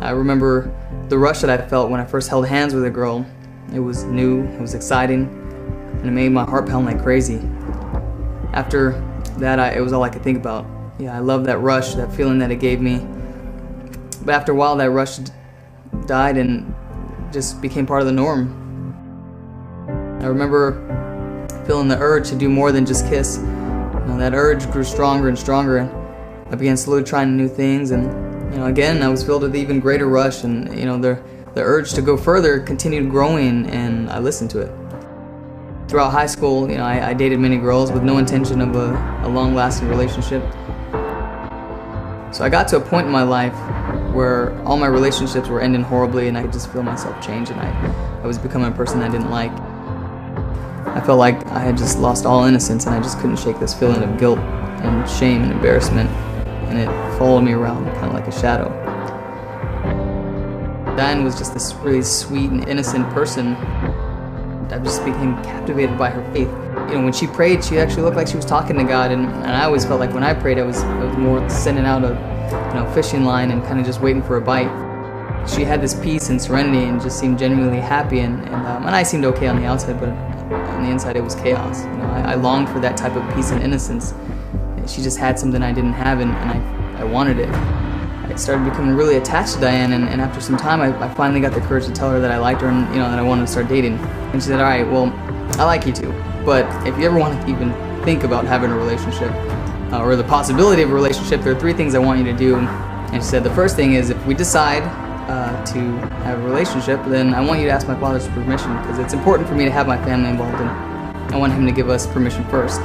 I remember the rush that I felt when I first held hands with a girl. It was new, it was exciting, and it made my heart pound like crazy. After that, it was all I could think about. Yeah, I love that rush, that feeling that it gave me. But after a while, that rush died and just became part of the norm. I remember feeling the urge to do more than just kiss. That urge grew stronger and stronger, and I began slowly trying new things, and again I was filled with even greater rush, and the urge to go further continued growing, and I listened to it. Throughout high school, I dated many girls with no intention of a long-lasting relationship. So I got to a point in my life where all my relationships were ending horribly, and I could just feel myself change, and I was becoming a person I didn't like. I felt like I had just lost all innocence, and I just couldn't shake this feeling of guilt and shame and embarrassment, and it followed me around kind of like a shadow. Diane was just this really sweet and innocent person. I just became captivated by her faith. When she prayed, she actually looked like she was talking to God, and I always felt like when I prayed, I was more sending out a fishing line and kind of just waiting for a bite. She had this peace and serenity and just seemed genuinely happy, and I seemed okay on the outside, but on the inside it was chaos. I longed for that type of peace and innocence. She just had something I didn't have, and I wanted it. I started becoming really attached to Diane, and after some time I finally got the courage to tell her that I liked her and that I wanted to start dating. And she said, "Alright, well, I like you too, but if you ever want to even think about having a relationship, or the possibility of a relationship, there are 3 things I want you to do." And she said, the first thing is, if we decide to have a relationship, then I want you to ask my father's permission, because it's important for me to have my family involved, and I want him to give us permission first.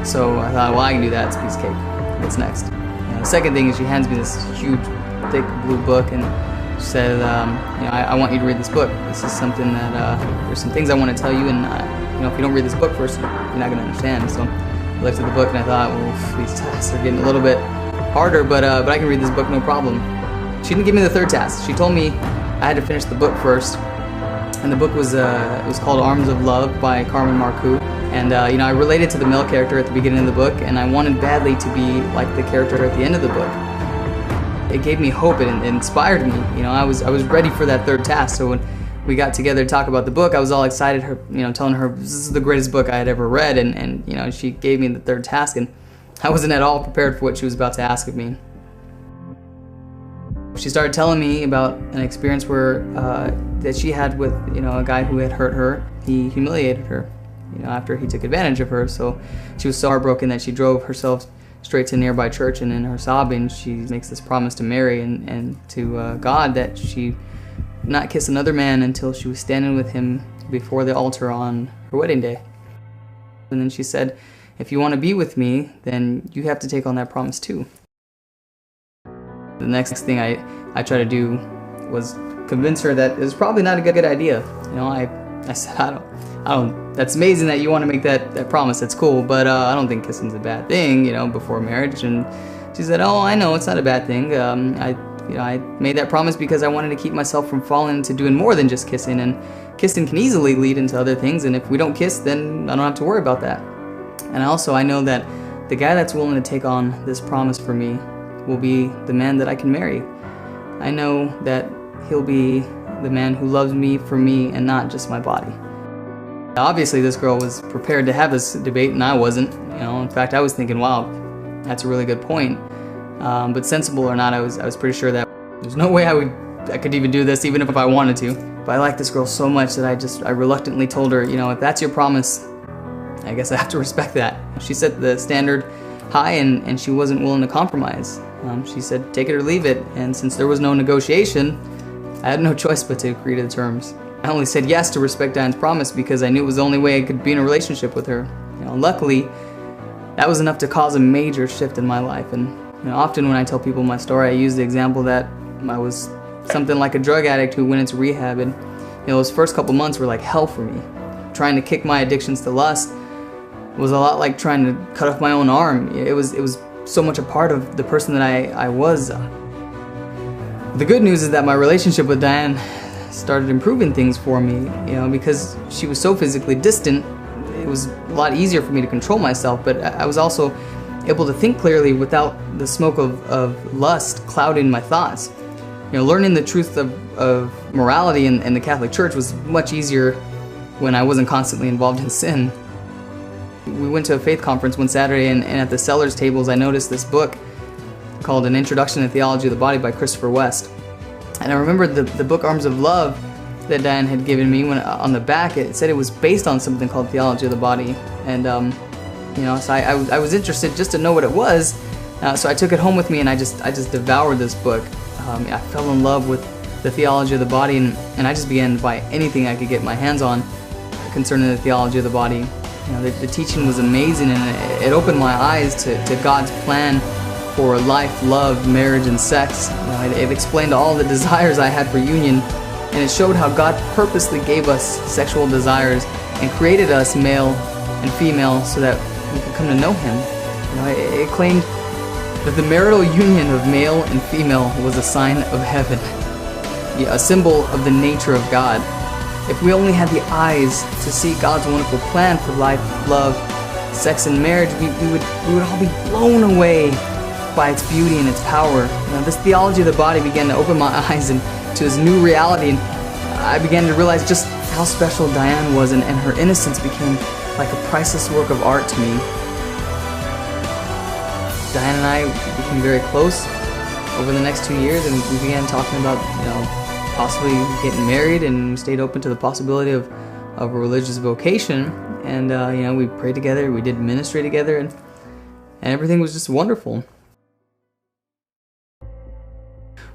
So I thought, well, I can do that, it's a piece of cake. What's next? The second thing is she hands me this huge, thick blue book, and she said, I want you to read this book. This is something that, there's some things I want to tell you, and if you don't read this book first, you're not going to understand. So I looked at the book and I thought, well, these tasks are getting a little bit harder, but I can read this book no problem. She didn't give me the third task. She told me I had to finish the book first, and the book was it was called Arms of Love by Carmen Marcoux. And I related to the male character at the beginning of the book, and I wanted badly to be like the character at the end of the book. It gave me hope, it inspired me. I was ready for that third task. So when we got together to talk about the book, I was all excited, telling her this is the greatest book I had ever read, and she gave me the third task, and I wasn't at all prepared for what she was about to ask of me. She started telling me about an experience where that she had with a guy who had hurt her. He humiliated her, after he took advantage of her. So she was so heartbroken that she drove herself straight to a nearby church, and in her sobbing, she makes this promise to Mary and to God that she would not kiss another man until she was standing with him before the altar on her wedding day. And then she said, if you want to be with me, then you have to take on that promise too. The next thing I tried to do was convince her that it was probably not a good idea. I said, I don't, that's amazing that you want to make that promise, that's cool, but I don't think kissing's a bad thing, before marriage. And she said, oh, I know, it's not a bad thing. I made that promise because I wanted to keep myself from falling into doing more than just kissing, and kissing can easily lead into other things, and if we don't kiss, then I don't have to worry about that. And I know that the guy that's willing to take on this promise for me will be the man that I can marry. I know that he'll be the man who loves me for me and not just my body. Obviously this girl was prepared to have this debate, and I wasn't. In fact, I was thinking, wow, that's a really good point. But sensible or not, I was pretty sure that there's no way I could even do this, even if I wanted to. But I like this girl so much that I reluctantly told her, if that's your promise, I guess I have to respect that. She set the standard high, and she wasn't willing to compromise. She said, take it or leave it, and since there was no negotiation, I had no choice but to agree to the terms. I only said yes to respect Diane's promise because I knew it was the only way I could be in a relationship with her. Luckily, that was enough to cause a major shift in my life, and often when I tell people my story, I use the example that I was something like a drug addict who went into rehab, and those first couple months were like hell for me. Trying to kick my addictions to lust was a lot like trying to cut off my own arm. It was so much a part of the person that I was. The good news is that my relationship with Diane started improving things for me, because she was so physically distant. It was a lot easier for me to control myself, but I was also able to think clearly without the smoke of lust clouding my thoughts. Learning the truth of morality in the Catholic Church was much easier when I wasn't constantly involved in sin. We went to a faith conference one Saturday, and at the sellers tables I noticed this book called An Introduction to Theology of the Body by Christopher West. And I remembered the book Arms of Love that Diane had given me. When on the back it said it was based on something called Theology of the Body. And so I was interested just to know what it was. So I took it home with me, and I just devoured this book. I fell in love with the theology of the body, and I just began to buy anything I could get my hands on concerning the theology of the body. The teaching was amazing, and it opened my eyes to God's plan for life, love, marriage, and sex. It explained all the desires I had for union, and it showed how God purposely gave us sexual desires and created us male and female so that we could come to know Him. It claimed that the marital union of male and female was a sign of heaven, a symbol of the nature of God. If we only had the eyes to see God's wonderful plan for life, love, sex, and marriage, we would all be blown away by its beauty and its power. This theology of the body began to open my eyes to this new reality, and I began to realize just how special Diane was, and her innocence became like a priceless work of art to me. Diane and I became very close over the next 2 years, and we began talking about, possibly getting married, and we stayed open to the possibility of a religious vocation. And we prayed together, we did ministry together, and everything was just wonderful.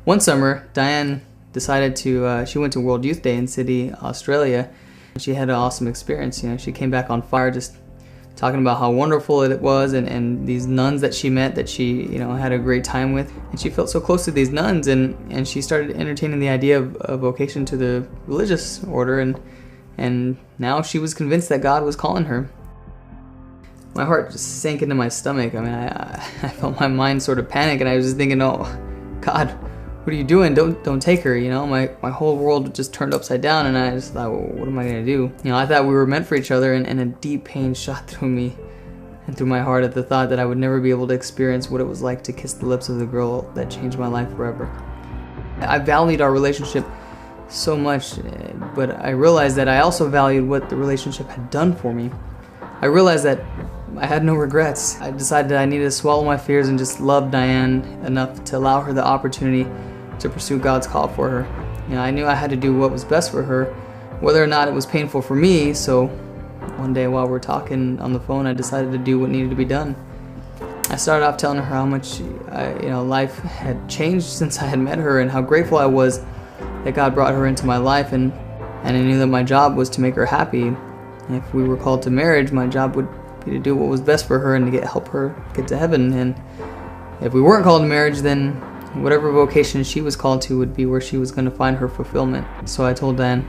One summer, Diane decided she went to World Youth Day in Sydney, Australia. She had an awesome experience. She came back on fire, just talking about how wonderful it was, and these nuns that she met that she had a great time with, and she felt so close to these nuns, and she started entertaining the idea of a vocation to the religious order, and now she was convinced that God was calling her. My heart just sank into my stomach. I felt my mind sort of panic, and I was just thinking, oh God, what are you doing? Don't take her. My whole world just turned upside down, and I just thought, well, what am I gonna do? I thought we were meant for each other, and a deep pain shot through me and through my heart at the thought that I would never be able to experience what it was like to kiss the lips of the girl that changed my life forever. I valued our relationship so much, but I realized that I also valued what the relationship had done for me. I realized that I had no regrets. I decided that I needed to swallow my fears and just love Diane enough to allow her the opportunity to pursue God's call for her. I knew I had to do what was best for her, whether or not it was painful for me. So one day while we were talking on the phone, I decided to do what needed to be done. I started off telling her how much life had changed since I had met her, and how grateful I was that God brought her into my life, and I knew that my job was to make her happy. And if we were called to marriage, my job would be to do what was best for her and to help her get to heaven. And if we weren't called to marriage, then whatever vocation she was called to would be where she was going to find her fulfillment. So I told Diane,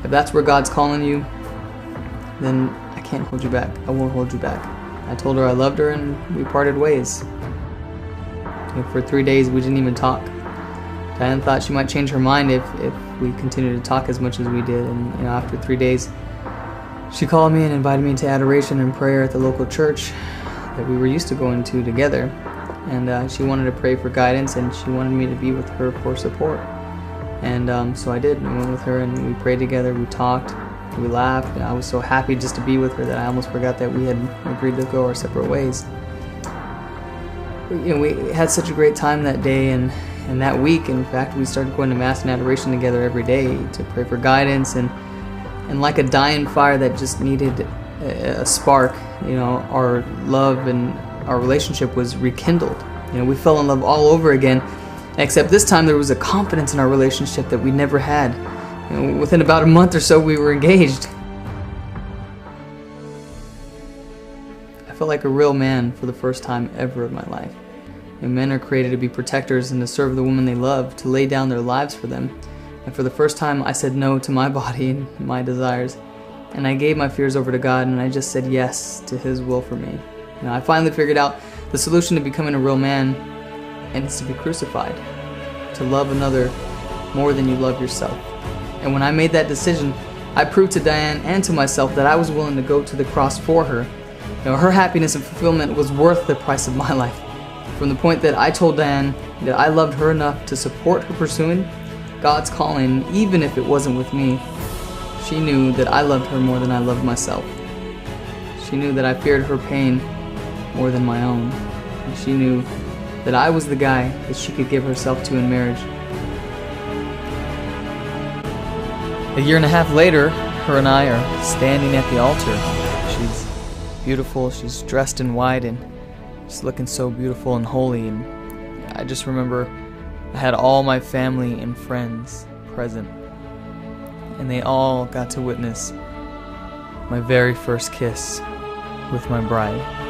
if that's where God's calling you, then I can't hold you back. I won't hold you back. I told her I loved her, and we parted ways. For 3 days we didn't even talk. Diane thought she might change her mind if we continued to talk as much as we did. And after 3 days, she called me and invited me to adoration and prayer at the local church that we were used to going to together. And she wanted to pray for guidance, and she wanted me to be with her for support. And so I did. I went with her, and we prayed together, we talked, we laughed. And I was so happy just to be with her that I almost forgot that we had agreed to go our separate ways. But, we had such a great time that day and that week. In fact, we started going to Mass and adoration together every day to pray for guidance, and like a dying fire that just needed a spark, our love and our relationship was rekindled. We fell in love all over again, except this time there was a confidence in our relationship that we never had. Within about a month or so, we were engaged. I felt like a real man for the first time ever in my life. Men are created to be protectors and to serve the woman they love, to lay down their lives for them. And for the first time, I said no to my body and my desires. And I gave my fears over to God, and I just said yes to His will for me. I finally figured out the solution to becoming a real man, and it's to be crucified, to love another more than you love yourself. And when I made that decision, I proved to Diane and to myself that I was willing to go to the cross for her. Her happiness and fulfillment was worth the price of my life. From the point that I told Diane that I loved her enough to support her pursuing God's calling, even if it wasn't with me, she knew that I loved her more than I loved myself. She knew that I feared her pain more than my own. And she knew that I was the guy that she could give herself to in marriage. A year and a half later, her and I are standing at the altar. She's beautiful, she's dressed in white, and she's looking so beautiful and holy. And I just remember I had all my family and friends present, and they all got to witness my very first kiss with my bride.